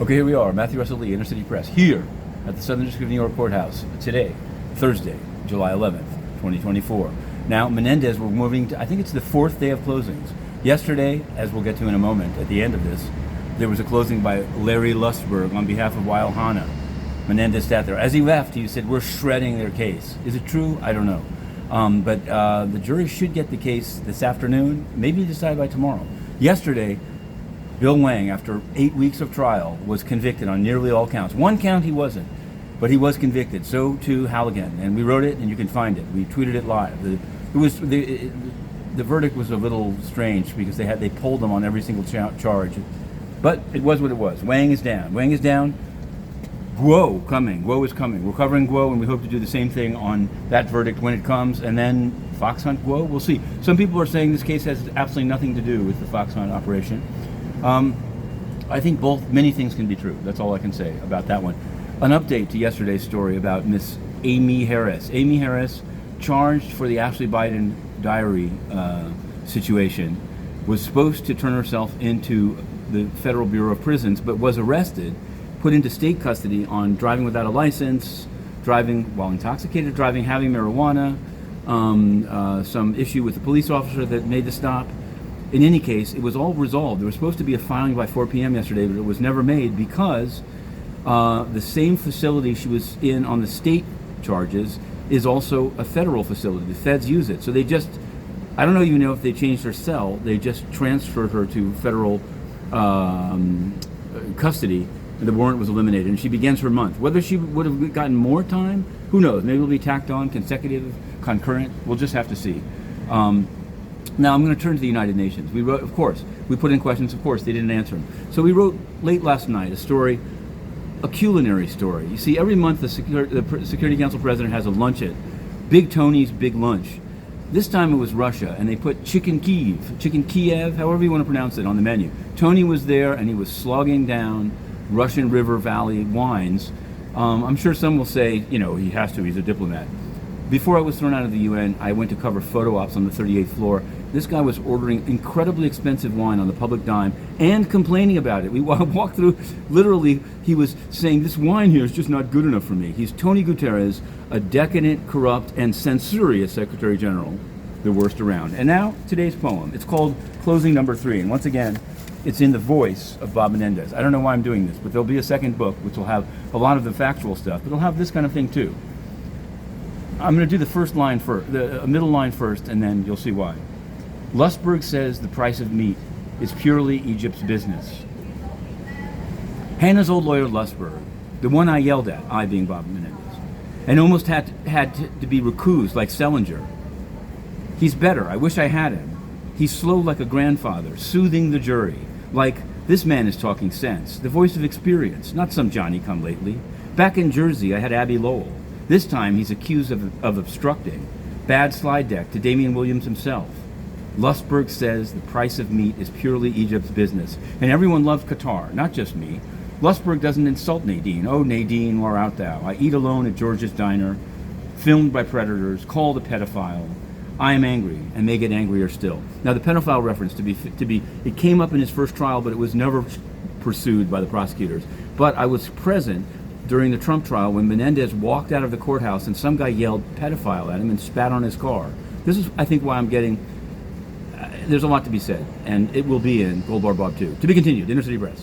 Okay, here we are, Matthew Russell Lee, Inner City Press, here at the Southern District of New York Courthouse today, Thursday, July 11th, 2024. Now, Menendez, we're moving to, I think it's the fourth day of closings. Yesterday, as we'll get to in a moment, at the end of this, there was a closing by Larry Lustberg on behalf of Weil Hanna. Menendez sat there. As he left, he said, we're shredding their case. Is it true? I don't know. But the jury should get the case this afternoon, maybe decide by tomorrow. Yesterday, Bill Hwang, after 8 weeks of trial, was convicted on nearly all counts. One count he wasn't, but he was convicted. So too Halligan, and we wrote it, and you can find it. We tweeted it live. The verdict was a little strange because they pulled him on every single charge, but it was what it was. Hwang is down. Hwang is down. Guo coming. Guo is coming. We're covering Guo, and we hope to do the same thing on that verdict when it comes. And then Fox Hunt Guo, we'll see. Some people are saying this case has absolutely nothing to do with the Fox Hunt operation. I think many things can be true. That's all I can say about that one. An update to yesterday's story about Miss Amy Harris. Amy Harris, charged for the Ashley Biden diary situation, was supposed to turn herself into the Federal Bureau of Prisons, but was arrested, put into state custody on driving without a license, driving while intoxicated, driving, having marijuana, some issue with the police officer that made the stop. In any case, it was all resolved. There was supposed to be a filing by 4 p.m. yesterday, but it was never made because the same facility she was in on the state charges is also a federal facility. The feds use it. So they just, I don't even know if they changed her cell. They just transferred her to federal custody. The warrant was eliminated, and she begins her month. Whether she would have gotten more time, who knows? Maybe it'll be tacked on, consecutive, concurrent. We'll just have to see. Now I'm going to turn to the United Nations. We wrote, of course, we put in questions, of course, they didn't answer them. So we wrote late last night a story, a culinary story. You see, every month the Security Council President has a luncheon, Big Tony's Big Lunch. This time it was Russia, and they put Chicken Kiev, however you want to pronounce it, on the menu. Tony was there, and he was slogging down Russian River Valley wines. I'm sure some will say, you know, he has to, he's a diplomat. Before I was thrown out of the UN, I went to cover photo ops on the 38th floor. This guy was ordering incredibly expensive wine on the public dime and complaining about it. We walked through, literally, he was saying, this wine here is just not good enough for me. He's Tony Guterres, a decadent, corrupt, and censorious Secretary General, the worst around. And now, today's poem. It's called Closing Number 3. And once again, it's in the voice of Bob Menendez. I don't know why I'm doing this, but there'll be a second book which will have a lot of the factual stuff, but it'll have this kind of thing too. I'm going to do the first line first, the middle line first, and then you'll see why. Lustberg says the price of meat is purely Egypt's business. Hannah's old lawyer Lustberg, the one I yelled at, I being Bob Menendez, and almost had to be recused like Selinger. He's better. I wish I had him. He's slow like a grandfather, soothing the jury, like this man is talking sense, the voice of experience, not some Johnny-come-lately. Back in Jersey, I had Abby Lowell. This time, he's accused of obstructing. Bad slide deck to Damian Williams himself. Lustberg says the price of meat is purely Egypt's business. And everyone loves Qatar, not just me. Lustberg doesn't insult Nadine. Oh, Nadine, where art thou? I eat alone at George's Diner, filmed by predators, called a pedophile. I am angry, and they get angrier still. Now, the pedophile reference, it came up in his first trial, but it was never pursued by the prosecutors. But I was present during the Trump trial when Menendez walked out of the courthouse and some guy yelled pedophile at him and spat on his car. This is, I think, why I'm getting, there's a lot to be said, and it will be in Gold Bar Bob 2. To be continued, Inner City Press.